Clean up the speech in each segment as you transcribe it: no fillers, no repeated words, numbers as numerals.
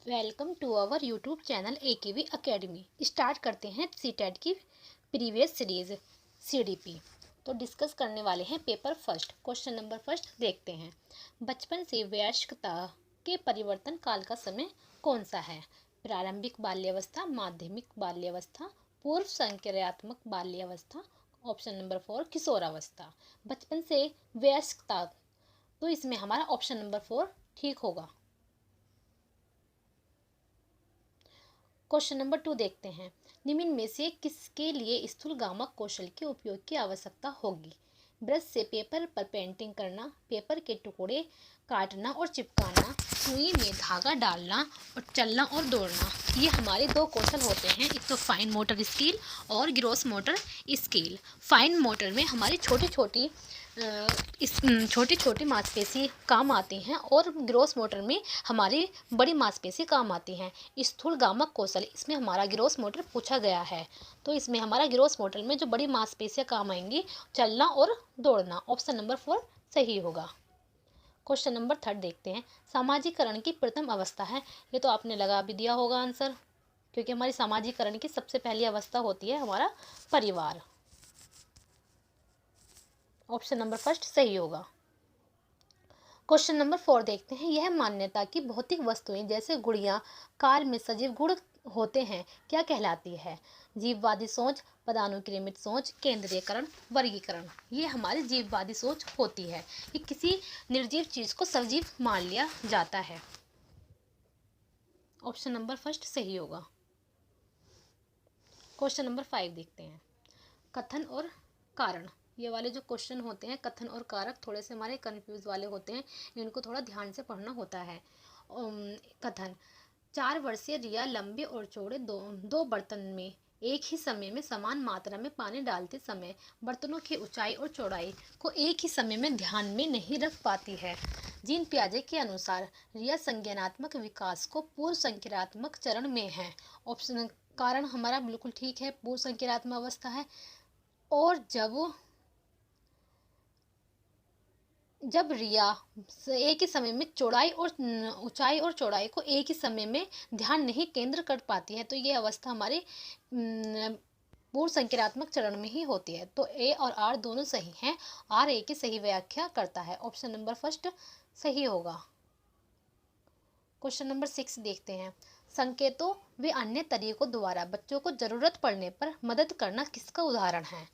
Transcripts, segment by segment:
Welcome to our YouTube channel AKV academy. Start करते हैं CTET की प्रीवियस सीरीज CDP। तो डिस्कस करने वाले हैं paper first. Question number first देखते हैं। बचपन से वयस्कता के परिवर्तन काल का समय कौन सा है? प्रारंभिक बाल्यावस्था, माध्यमिक बाल्यावस्था, पूर्व संक्रियात्मक बाल्यावस्था। ऑप्शन नंबर 4 किशोरावस्था। बचपन से वयस्कता, तो इसमें हमारा ऑप्शन नंबर 4 ठीक होगा। क्वेश्चन नंबर 2 देखते हैं। निम्न में से किसके लिए स्थूलगामक कौशल के उपयोग की आवश्यकता होगी? ब्रश से पेपर पर पेंटिंग करना, पेपर के टुकड़े काटना और चिपकाना, सुई में धागा डालना और चलना और दौड़ना। ये हमारे दो कौशल होते हैं, एक तो फाइन मोटर स्किल और gross motor skill. Fine motor में हमारी छोटी छोटी मांसपेशी काम आती हैं और ग्रॉस मोटर में हमारी बड़ी मांसपेशी काम आती हैं। स्थूलगामक कौशल, इसमें हमारा ग्रॉस मोटर पूछा गया है, तो इसमें हमारा ग्रॉस मोटर में जो बड़ी मांसपेशियां काम आएंगी, चलना और दौड़ना। ऑप्शन नंबर 4 सही होगा। क्वेश्चन नंबर 3 देखते हैं। सामाजिकरण की प्रथम अवस्था है, ये तो आपने लगा भी दिया होगा आंसर, क्योंकि हमारी सामाजिकरण की सबसे पहली अवस्था होती है हमारा परिवार। ऑप्शन नंबर फर्स्ट सही होगा। क्वेश्चन नंबर 4 देखते हैं। यह मान्यता कि भौतिक वस्तुएं जैसे गुड़ियां कार में सजीव गुण होते हैं क्या कहलाती है? जीववादी सोच, पदानुक्रमित सोच, केंद्रीयकरण, वर्गीकरण। ये हमारी जीववादी सोच होती है कि किसी निर्जीव चीज को सजीव मान लिया जाता है। ऑप्शन नंबर फर्स्ट सही होगा। क्वेश्चन नंबर 5 देखते हैं। कथन और कारण। ये वाले जो क्वेश्चन होते हैं, कथन और कारक, थोड़े से हमारे कंफ्यूज वाले होते हैं, इनको थोड़ा ध्यान से पढ़ना होता है। कथन। 4 वर्षीय रिया लंबे और चौड़े दो बर्तन में एक ही समय में समान मात्रा में पानी डालते समय बर्तनों की ऊंचाई और चौड़ाई को एक ही समय में ध्यान में नहीं रख पाती है। जीन पियाजे के अनुसार रिया संज्ञानात्मक विकास को पूर्व संक्रियात्मक चरण में है। ऑप्शन कारण हमारा बिल्कुल ठीक है, पूर्व संक्रियात्मक अवस्था है। और जब रिया एक ही समय में ऊंचाई और चौड़ाई को एक ही समय में ध्यान नहीं केंद्र कर पाती है, तो ये अवस्था हमारी पूर्व संक्रियात्मक चरण में ही होती है। तो ए और आर दोनों सही हैं। आर ए की सही व्याख्या करता है। ऑप्शन नंबर फर्स्ट सही होगा। क्वेश्चन नंबर 6 देखते हैं। संकेतों व अन्य तरीकों द्वारा बच्चों को जरूरत पड़ने पर मदद करना किसका उदाहरण है?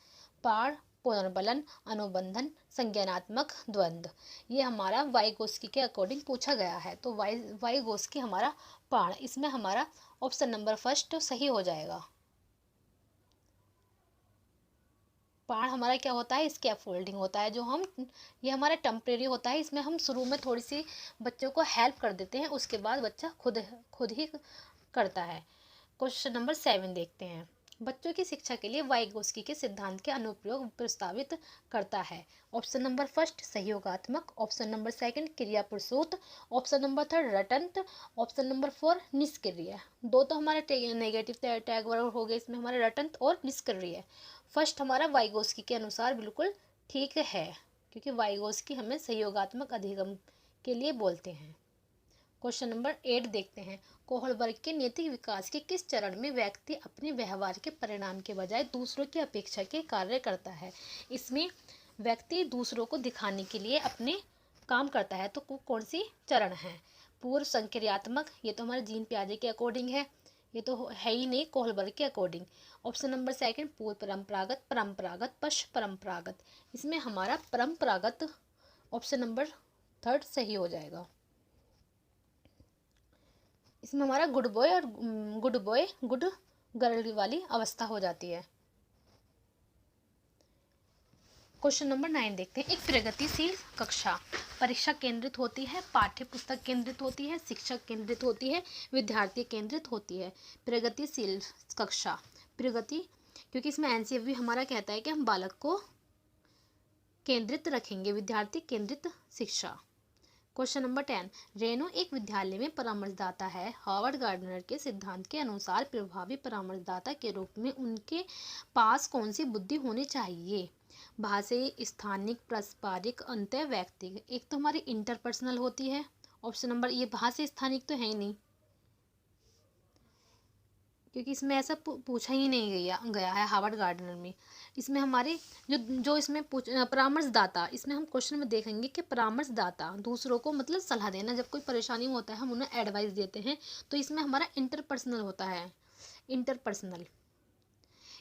पाठ, पुनर्बलन, अनुबंधन, संज्ञानात्मक द्वंद्व। ये हमारा वाइगोस्की के अकॉर्डिंग पूछा गया है, तो वाइगोस्की हमारा पाठ, इसमें हमारा ऑप्शन नंबर फर्स्ट सही हो जाएगा। पाठ हमारा क्या होता है? स्कैफोल्डिंग होता है, ये हमारा टेम्परेरी होता है। इसमें हम शुरू में थोड़ी सी बच्चों को हेल्प कर देते हैं, उसके बाद बच्चा खुद ही करता है। क्वेश्चन नंबर 7 देखते हैं। बच्चों की शिक्षा के लिए वाइगोस्की के सिद्धांत के अनुप्रयोग प्रस्तावित करता है। ऑप्शन नंबर फर्स्ट सहयोगात्मक, ऑप्शन नंबर सेकंड क्रिया प्रसूत, ऑप्शन नंबर 3 रटंत, ऑप्शन नंबर 4 निष्क्रिय। दो तो हमारे नेगेटिव टैग वर्ग हो गए, इसमें हमारे रटंत और निष्क्रिय। फर्स्ट हमारा वाइगोस्की के अनुसार बिल्कुल ठीक है, क्योंकि वाइगोस्की हमें सहयोगात्मक अधिगम के लिए बोलते हैं। क्वेश्चन नंबर 8 देखते हैं। कोहलबर्ग के नैतिक विकास के किस चरण में व्यक्ति अपने व्यवहार के परिणाम के बजाय दूसरों की अपेक्षा के कार्य करता है? इसमें व्यक्ति दूसरों को दिखाने के लिए अपने काम करता है, तो कौन सी चरण है? पूर्व संक्रियात्मक, ये तो हमारे जीन पियाजे के अकॉर्डिंग है, ये तो है ही नहीं कोहलबर्ग के अकॉर्डिंग। ऑप्शन नंबर सेकंड पूर्व परंपरागत, परंपरागत, पश्च परंपरागत। इसमें हमारा परंपरागत ऑप्शन नंबर 3 सही हो जाएगा। इसमें हमारा गुड बॉय गुड गर्ल वाली अवस्था हो जाती है। क्वेश्चन नंबर 9 देखते हैं। एक प्रगतिशील कक्षा परीक्षा केंद्रित होती है, पाठ्य पुस्तक केंद्रित होती है, शिक्षक केंद्रित होती है, विद्यार्थी केंद्रित होती है? प्रगतिशील कक्षा, प्रगति, क्योंकि इसमें एनसीएफ भी हमारा कहता है कि हम बालक को केंद्रित रखेंगे, विद्यार्थी केंद्रित शिक्षा। Question number 10। रेनो एक विद्यालय में परामर्शदाता है। हार्वर्ड गार्डनर के सिद्धांत के अनुसार प्रभावी परामर्शदाता के रूप में उनके पास कौन सी बुद्धि होनी चाहिए? भाषाई, स्थानिक, पारस्परिक, अंतः व्यक्तिगत। एक तो हमारी इंटरपर्सनल होती है। ऑप्शन नंबर ये भाषा स्थानिक तो है ही नहीं, क्योंकि इसमें ऐसा पूछा ही नहीं गया है हार्वर्ड गार्डनर में। इसमें हमारे जो जो इसमें परामर्शदाता, इसमें हम क्वेश्चन में देखेंगे कि परामर्शदाता दूसरों को मतलब सलाह देना, जब कोई परेशानी में होता है हम उन्हें एडवाइस देते हैं, तो इसमें हमारा इंटरपर्सनल होता है। इंटरपर्सनल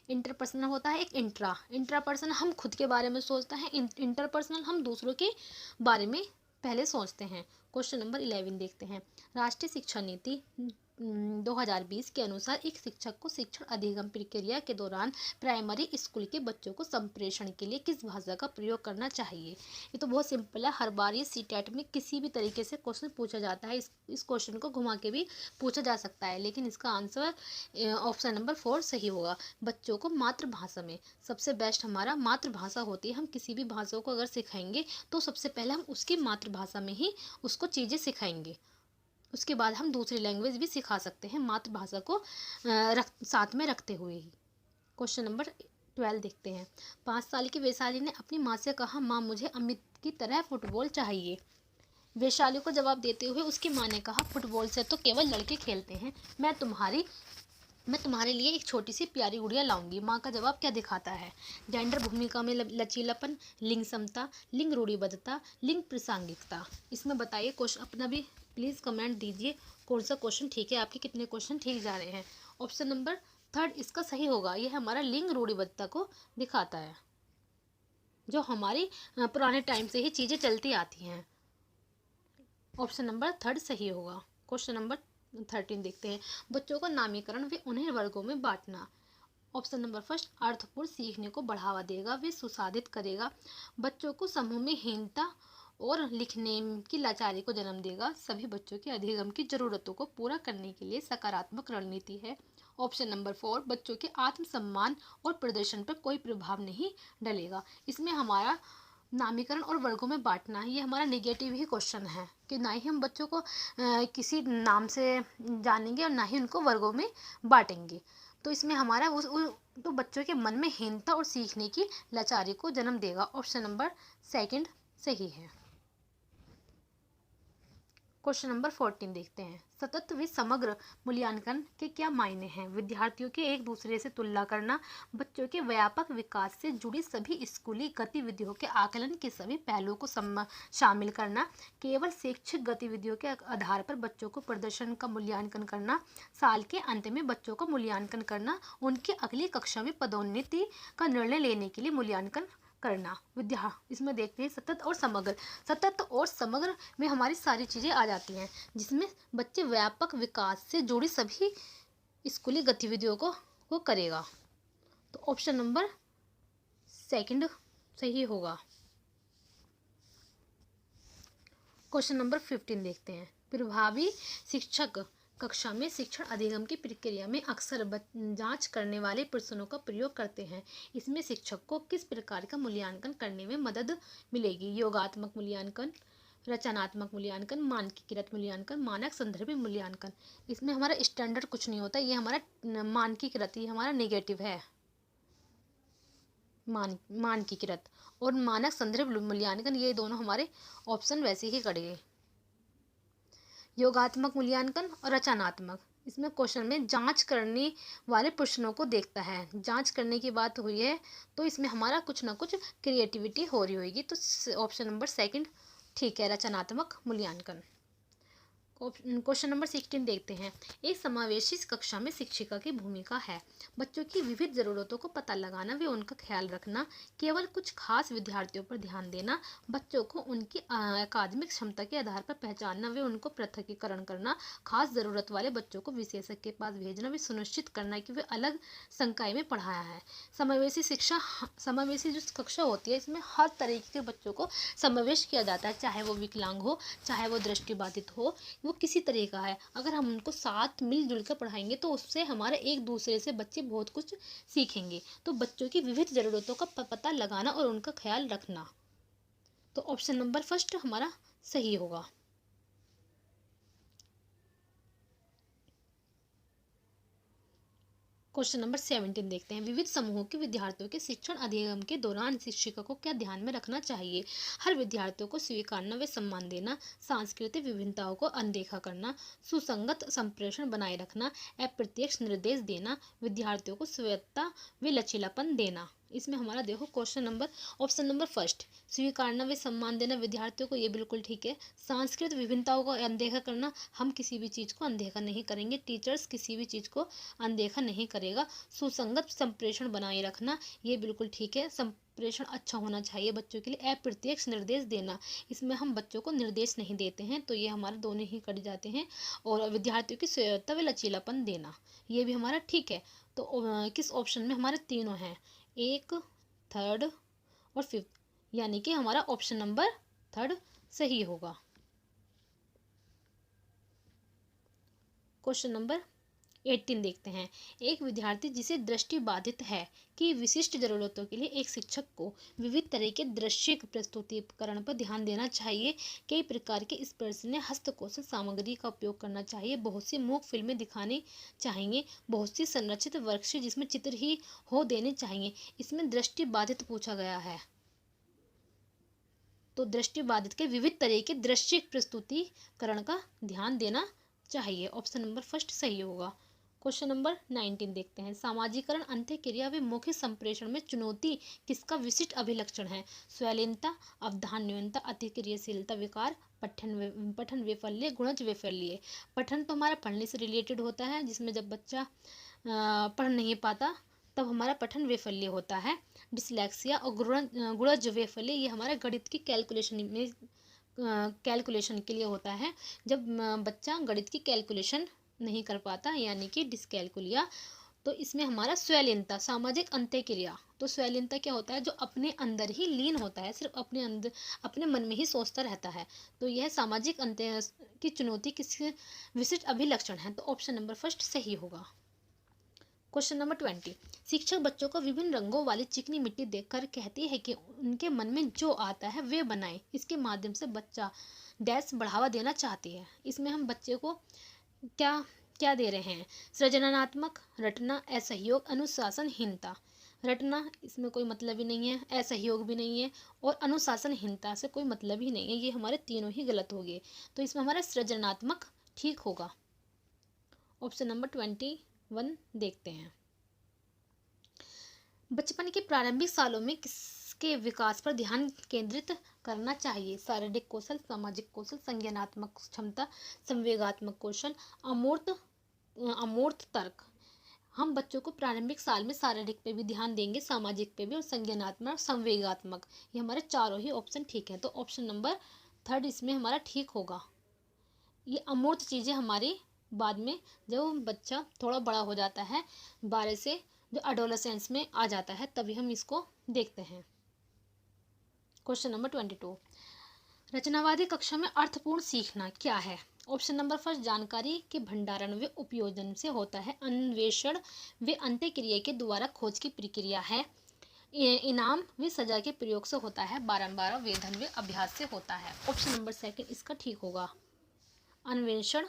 इंटरपर्सनल होता है एक इंट्रापर्सनल हम खुद के बारे में सोचते हैं, इंटरपर्सनल हम दूसरों के बारे में पहले सोचते हैं। क्वेश्चन नंबर 11 देखते हैं। राष्ट्रीय शिक्षा नीति 2020 के अनुसार एक शिक्षक को शिक्षण अधिगम प्रक्रिया के दौरान प्राइमरी स्कूल के बच्चों को संप्रेषण के लिए किस भाषा का प्रयोग करना चाहिए। ये तो बहुत सिंपल है, हर बार ये सीटेट में किसी भी तरीके से क्वेश्चन पूछा जाता है। इस क्वेश्चन को घुमा के भी पूछा जा सकता है, लेकिन इसका आंसर ऑप्शन नंबर 4 सही होगा। बच्चों को मातृभाषा में, सबसे बेस्ट हमारा मातृभाषा होती है। हम किसी भी भाषा को अगर सिखाएंगे तो सबसे पहले हम उसकी मातृभाषा में ही उसको चीज़ें सिखाएंगे, उसके बाद हम दूसरी लैंग्वेज भी सिखा सकते हैं मातृभाषा को साथ में रखते हुए ही। क्वेश्चन नंबर 12 देखते हैं। 5 साल की वैशाली ने अपनी माँ से कहा, माँ मुझे अमित की तरह फुटबॉल चाहिए। वैशाली को जवाब देते हुए उसकी माँ ने कहा, फुटबॉल से तो केवल लड़के खेलते हैं, मैं तुम्हारे लिए एक छोटी सी प्यारी गुड़िया लाऊंगी। माँ का जवाब क्या दिखाता है? जेंडर भूमिका में लचीलापन, लिंग समता, लिंग रूढ़िबद्धता, लिंग प्रासंगिकता। इसमें बताइए, क्वेश्चन अपना भी प्लीज़ कमेंट दीजिए कौन सा क्वेश्चन ठीक है, आपके कितने क्वेश्चन ठीक जा रहे हैं। ऑप्शन नंबर 3 इसका सही होगा। यह हमारा लिंग रूढ़िबद्धता को दिखाता है, जो हमारी पुराने टाइम से ही चीज़ें चलती आती हैं। ऑप्शन नंबर 3 सही होगा। क्वेश्चन नंबर 13 देखते हैं। बच्चों को नामीकरण व उन्हें वर्गों में बांटना। ऑप्शन नंबर 1 अर्थपूर्ण सीखने को बढ़ावा देगा, वे सुसाधित करेगा, बच्चों को समूह में हीनता और लिखने की लाचारी को जन्म देगा, सभी बच्चों के अधिगम की जरूरतों को पूरा करने के लिए सकारात्मक रणनीति है। ऑप्शन नंबर 4 बच्चों के आत्मसम्मान और प्रदर्शन पर कोई प्रभाव नहीं डलेगा। इसमें हमारा नामीकरण और वर्गों में बांटना है, ये हमारा नेगेटिव ही क्वेश्चन है कि ना ही हम बच्चों को किसी नाम से जानेंगे और ना ही उनको वर्गों में बांटेंगे। तो इसमें हमारा तो बच्चों के मन में हीनता और सीखने की लाचारी को जन्म देगा। ऑप्शन नंबर 2 सही है। क्वेश्चन नंबर 14 देखते हैं। सतत व समग्र मूल्यांकन के क्या मायने हैं? विद्यार्थियों के एक दूसरे से तुलना करना, बच्चों के व्यापक विकास से जुड़ी सभी स्कूली गतिविधियों के आकलन के सभी पहलुओं को शामिल करना, केवल शैक्षिक गतिविधियों के आधार पर बच्चों को प्रदर्शन का मूल्यांकन करना, साल के अंत में बच्चों का मूल्यांकन करना, उनकी अगली कक्षा में पदोन्नति का निर्णय लेने के लिए मूल्यांकन करना। इसमें देखते हैं सतत और समग्र में हमारी सारी चीज़ें आ जाती हैं, जिसमें बच्चे व्यापक विकास से जुड़ी सभी स्कूली गतिविधियों को करेगा। तो ऑप्शन नंबर 2 सही होगा। क्वेश्चन नंबर 15 देखते हैं। प्रभावी शिक्षक कक्षा में शिक्षण अधिगम की प्रक्रिया में अक्सर जांच करने वाले प्रश्नों का प्रयोग करते हैं। इसमें शिक्षक को किस प्रकार का मूल्यांकन करने में मदद मिलेगी? योगात्मक मूल्यांकन, रचनात्मक मूल्यांकन, मानकीकृत मूल्यांकन, मानक संदर्भित मूल्यांकन। इसमें हमारा स्टैंडर्ड कुछ नहीं होता, ये हमारा मानकीकृत, ये हमारा नेगेटिव है। मानकीकृत और मानक संदर्भ मूल्यांकन, ये दोनों हमारे ऑप्शन वैसे ही करेंगे। योगात्मक मूल्यांकन और रचनात्मक, इसमें क्वेश्चन में जांच करने वाले प्रश्नों को देखता है। जांच करने की बात हुई है तो इसमें हमारा कुछ ना कुछ क्रिएटिविटी हो रही होगी, तो ऑप्शन नंबर 2 ठीक है, रचनात्मक मूल्यांकन। क्वेश्चन नंबर 16 देखते हैं। एक समावेशी कक्षा में शिक्षिका की भूमिका है बच्चों की विविध ज़रूरतों को पता लगाना व उनका ख्याल रखना, केवल कुछ खास विद्यार्थियों पर ध्यान देना, बच्चों को उनकी अकादमिक क्षमता के आधार पर पहचानना व उनको पृथकीकरण करना, खास ज़रूरत वाले बच्चों को विशेषज्ञ के पास भेजना व सुनिश्चित करना कि वे अलग संकाय में पढ़ाया है। समावेशी जो कक्षा होती है, इसमें हर तरीके के बच्चों को समावेश किया जाता है, चाहे वो विकलांग हो, चाहे वो दृष्टिबाधित हो, वो किसी तरह का है। अगर हम उनको साथ मिलजुल कर पढ़ाएंगे तो उससे हमारे एक दूसरे से बच्चे बहुत कुछ सीखेंगे। तो बच्चों की विविध ज़रूरतों का पता लगाना और उनका ख्याल रखना, तो ऑप्शन नंबर 1 हमारा सही होगा। क्वेश्चन नंबर 17 देखते हैं। विविध समूहों के विद्यार्थियों के शिक्षण अधिगम के दौरान शिक्षिका को क्या ध्यान में रखना चाहिए? हर विद्यार्थियों को स्वीकारना व सम्मान देना, सांस्कृतिक विभिन्नताओं को अनदेखा करना, सुसंगत संप्रेषण बनाए रखना, अप्रत्यक्ष निर्देश देना, विद्यार्थियों को स्वायत्तता व लचीलापन देना। इसमें हमारा देखो question number option number first, स्वीकारना व सम्मान देना विद्यार्थियों को, ये बिल्कुल ठीक है। सांस्कृतिक विभिन्नताओं को अनदेखा करना, हम किसी भी चीज़ को अनदेखा नहीं करेंगे, टीचर्स किसी भी चीज़ को अनदेखा नहीं करेगा। सुसंगत संप्रेषण बनाए रखना, ये बिल्कुल ठीक है, संप्रेषण अच्छा होना चाहिए बच्चों के लिए। अप्रत्यक्ष निर्देश देना, इसमें हम बच्चों को निर्देश नहीं देते हैं, तो ये हमारे दोनों ही कट जाते हैं। और विद्यार्थियों की स्वायत्तता व लचीलापन देना, ये भी हमारा ठीक है। तो किस ऑप्शन में हमारे तीनों हैं, एक, थर्ड और फिफ्थ, यानी कि हमारा ऑप्शन नंबर थर्ड सही होगा। क्वेश्चन नंबर 18 देखते हैं। एक विद्यार्थी जिसे दृष्टि बाधित है की विशिष्ट जरूरतों के लिए एक शिक्षक को विविध तरह के दृश्य प्रस्तुतिकरण पर ध्यान देना चाहिए। कई प्रकार के स्पर्शनीय हस्तकौशल सामग्री का उपयोग करना चाहिए। बहुत सी मूक फिल्में दिखानी चाहिए। बहुत सी संरचित वर्कशीट जिसमें चित्र ही हो देने चाहिए। इसमें दृष्टि बाधित पूछा गया है, तो दृष्टि बाधित के विविध तरह के दृश्य प्रस्तुतिकरण का ध्यान देना चाहिए। ऑप्शन नंबर फर्स्ट सही होगा। क्वेश्चन नंबर 19 देखते हैं। सामाजिकरण अंत्यक्रिया व मौखिक संप्रेषण में चुनौती किसका विशिष्ट अभिलक्षण है? स्वैलीनता, अवधान न्यूनता, अतिक्रियाशीलता विकार, पठन वैफल्य, गुणज वैफल्य। पठन तो हमारा पढ़ने से रिलेटेड होता है, जिसमें जब बच्चा पढ़ नहीं पाता तब हमारा पठन वैफल्य होता है। डिसलेक्सिया और गुणज वैफल्य, ये हमारा गणित की कैलकुलेशन के लिए होता है, जब बच्चा गणित की कैलकुलेशन नहीं कर पाता, यानी कि डिसकैलकुलिया। तो इसमें हमारा स्वैलीनता, सामाजिक अंत्यक्रिया, तो स्वैलीनता क्या होता है? जो अपने अंदर ही लीन होता है, सिर्फ अपने अंदर अपने मन में ही सोचता रहता है। तो यह सामाजिक अंत्य की चुनौती किसके विशिष्ट अभिलक्षण है? तो ऑप्शन नंबर फर्स्ट सही होगा। Question number 20। शिक्षक बच्चों को विभिन्न रंगों वाली चिकनी मिट्टी देखकर कहती है कि उनके मन में जो आता है वे बनाएं। इसके माध्यम से बच्चा डैश बढ़ावा देना चाहती है। इसमें हम बच्चे को क्या क्या दे रहे हैं? सृजनात्मक, रटना, असहयोग, अनुशासनहीनता। रटना, इसमें कोई मतलब ही नहीं है, असहयोग भी नहीं है, और अनुशासनहीनता से कोई मतलब ही नहीं है, ये हमारे तीनों ही गलत हो गए। तो इसमें हमारा सृजनात्मक ठीक होगा। ऑप्शन नंबर 21 देखते हैं। बचपन के प्रारंभिक सालों में किसके विकास पर ध्यान केंद्रित करना चाहिए? शारीरिक कौशल, सामाजिक कौशल, संज्ञानात्मक क्षमता, संवेगात्मक कौशल, अमूर्त तर्क। हम बच्चों को प्रारंभिक साल में शारीरिक पे भी ध्यान देंगे, सामाजिक पे भी, और संज्ञानात्मक, संवेगात्मक, ये हमारे चारों ही ऑप्शन ठीक है। तो ऑप्शन नंबर थर्ड इसमें हमारा ठीक होगा। ये अमूर्त चीज़ें हमारी बाद में जब बच्चा थोड़ा बड़ा हो जाता है, 12 से जो एडोलेसेंस में आ जाता है, तभी हम इसको देखते हैं। Question number 22। रचनावादी कक्षा में अर्थपूर्ण सीखना क्या है? ऑप्शन नंबर फर्स्ट, जानकारी के भंडारण व उपयोजन से होता है। अन्वेषण व अंत्यक्रिया के द्वारा खोज की प्रक्रिया है। इनाम व सजा के प्रयोग से होता है। बारंबार वेधन व अभ्यास से होता है। ऑप्शन नंबर सेकंड इसका ठीक होगा। अन्वेषण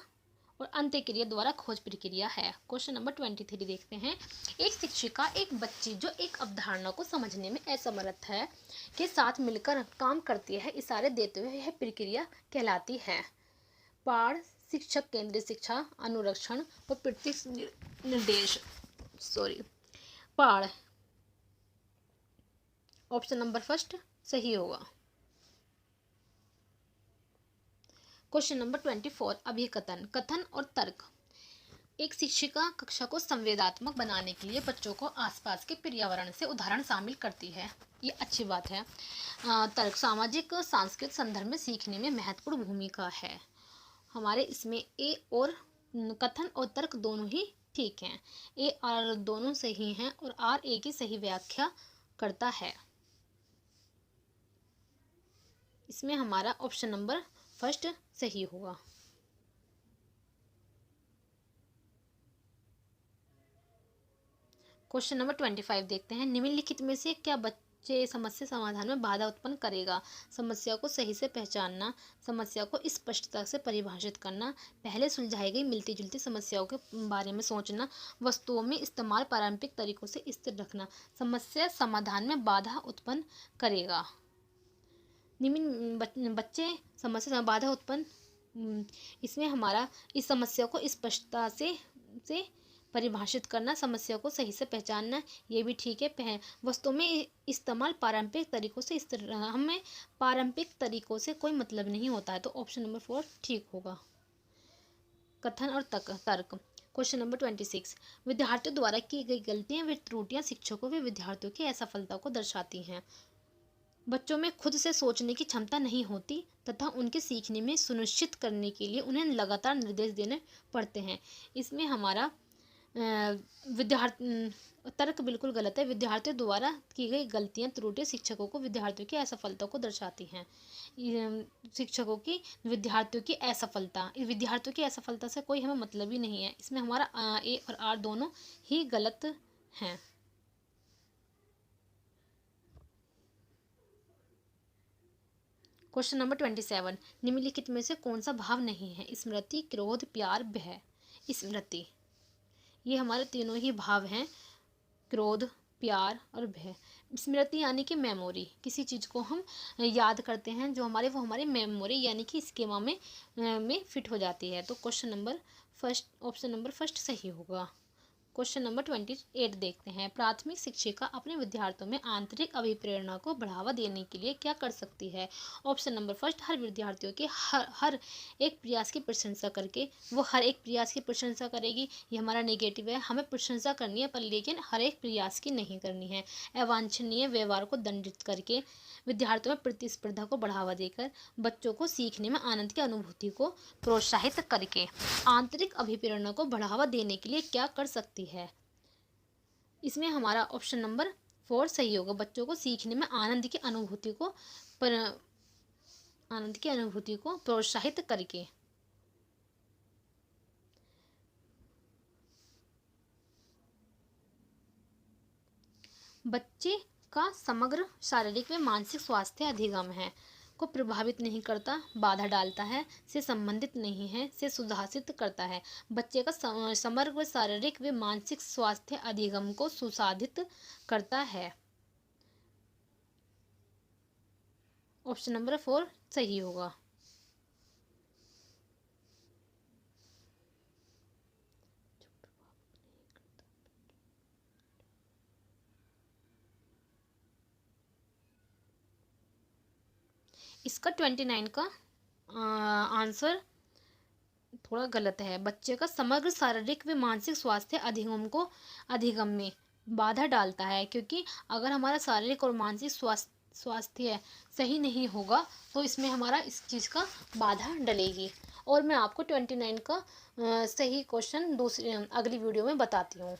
और अंत्यक्रिया द्वारा खोज प्रक्रिया है। क्वेश्चन नंबर 23 देखते हैं। एक शिक्षिका एक बच्ची जो एक अवधारणा को समझने में असमर्थ है के साथ मिलकर काम करती है, इशारे देते हुए यह प्रक्रिया कहलाती है। पाठ, शिक्षक केंद्रित शिक्षा, अनुरक्षण और प्रत्यक्ष निर्देश। पाठ, ऑप्शन नंबर फर्स्ट सही होगा। Question number 24। अभिकथन, कथन और तर्क। एक शिक्षिका कक्षा को संवेदात्मक बनाने के लिए बच्चों को आसपास के पर्यावरण से उदाहरण शामिल करती है, ये अच्छी बात है। तर्क, सामाजिक सांस्कृतिक संदर्भ में सीखने में महत्वपूर्ण भूमिका है। हमारे इसमें ए और कथन और तर्क दोनों ही ठीक हैं। ए और दोनों सही हैं और आर ए की सही व्याख्या करता है। इसमें हमारा ऑप्शन नंबर फर्स्ट सही होगा। क्वेश्चन नंबर 25 देखते हैं। निम्नलिखित में से क्या बच्चे समस्या समाधान में बाधा उत्पन्न करेगा। समस्या को सही से पहचानना, समस्या को स्पष्टता से परिभाषित करना, पहले सुलझाई गई मिलती जुलती समस्याओं के बारे में सोचना, वस्तुओं में इस्तेमाल पारंपरिक तरीकों से स्थिर रखना, समस्या समाधान में बाधा उत्पन्न करेगा। निम्न बच्चे समस्या बाधा उत्पन्न, इसमें हमारा इस समस्या को स्पष्टता से परिभाषित करना, समस्या को सही से पहचानना, ये भी ठीक है। वस्तुओं में इस्तेमाल पारंपरिक तरीकों से हमें पारंपरिक तरीकों से कोई मतलब नहीं होता है, तो ऑप्शन नंबर 4 ठीक होगा। कथन और तर्क। क्वेश्चन नंबर 26, विद्यार्थियों द्वारा की गई गलतियां व त्रुटियां शिक्षकों व विद्यार्थियों की असफलता को दर्शाती हैं। बच्चों में खुद से सोचने की क्षमता नहीं होती तथा उनके सीखने में सुनिश्चित करने के लिए उन्हें लगातार निर्देश देने पड़ते हैं। इसमें हमारा तर्क बिल्कुल गलत है। विद्यार्थियों द्वारा की गई गलतियां त्रुटियां शिक्षकों को विद्यार्थियों की असफलता को दर्शाती हैं। शिक्षकों की विद्यार्थियों की असफलता से कोई हमें मतलब ही नहीं है। इसमें हमारा ए और आर दोनों ही गलत हैं। क्वेश्चन नंबर 27, निम्नलिखित में से कौन सा भाव नहीं है? स्मृति, क्रोध, प्यार, भय। स्मृति, ये हमारे तीनों ही भाव हैं, क्रोध, प्यार और भय। स्मृति यानी कि मेमोरी, किसी चीज़ को हम याद करते हैं जो वो हमारी मेमोरी यानी कि स्कीमा में फिट हो जाती है। तो ऑप्शन नंबर फर्स्ट सही होगा। क्वेश्चन नंबर 28 देखते हैं। प्राथमिक शिक्षिका अपने विद्यार्थियों में आंतरिक अभिप्रेरणा को बढ़ावा देने के लिए क्या कर सकती है? ऑप्शन नंबर फर्स्ट, हर विद्यार्थियों के हर एक प्रयास की प्रशंसा करके। वो हर एक प्रयास की प्रशंसा करेगी, ये हमारा नेगेटिव है। हमें प्रशंसा करनी है पर लेकिन हर एक प्रयास की नहीं करनी है। अवांछनीय व्यवहार को दंडित करके, विद्यार्थियों में प्रतिस्पर्धा को बढ़ावा देकर, बच्चों को सीखने में आनंद की अनुभूति को प्रोत्साहित करके। आंतरिक अभिप्रेरणा को बढ़ावा देने के लिए क्या कर सकती है? इसमें हमारा ऑप्शन नंबर 4 सही होगा। बच्चों को सीखने में आनंद की अनुभूति को प्रोत्साहित करके। बच्चे का समग्र शारीरिक व मानसिक स्वास्थ्य अधिगम है को प्रभावित नहीं करता, बाधा डालता है, से संबंधित नहीं है, से सुधारित करता है। बच्चे का समग्र शारीरिक व मानसिक स्वास्थ्य अधिगम को सुसाधित करता है। ऑप्शन नंबर 4 सही होगा। इसका 29 का आंसर थोड़ा गलत है। बच्चे का समग्र शारीरिक व मानसिक स्वास्थ्य अधिगम में बाधा डालता है, क्योंकि अगर हमारा शारीरिक और मानसिक स्वास्थ्य सही नहीं होगा तो इसमें हमारा इस चीज़ का बाधा डलेगी। और मैं आपको 29 का सही क्वेश्चन अगली वीडियो में बताती हूँ।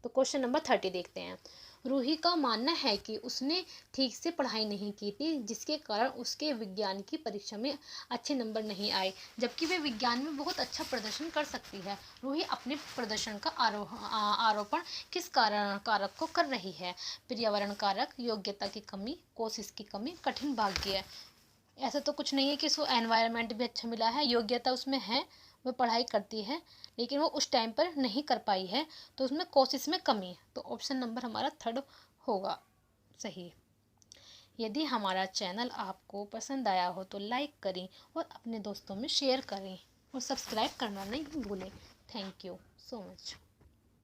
तो क्वेश्चन नंबर 30 देखते हैं। रूही का मानना है कि उसने ठीक से पढ़ाई नहीं की थी, जिसके कारण उसके विज्ञान की परीक्षा में अच्छे नंबर नहीं आए, जबकि वे विज्ञान में बहुत अच्छा प्रदर्शन कर सकती है। रूही अपने प्रदर्शन का आरोपण किस कारक को कर रही है? पर्यावरण कारक, योग्यता की कमी, कोशिश की कमी, कठिन भाग्य। ऐसा तो कुछ नहीं है कि उसको एनवायरनमेंट भी अच्छा मिला है, योग्यता उसमें है, वो पढ़ाई करती है, लेकिन वो उस टाइम पर नहीं कर पाई है, तो उसमें कोशिश में कमी है। तो ऑप्शन नंबर हमारा 3 होगा सही। यदि हमारा चैनल आपको पसंद आया हो तो लाइक करें और अपने दोस्तों में शेयर करें और सब्सक्राइब करना नहीं भूलें। Thank you so much.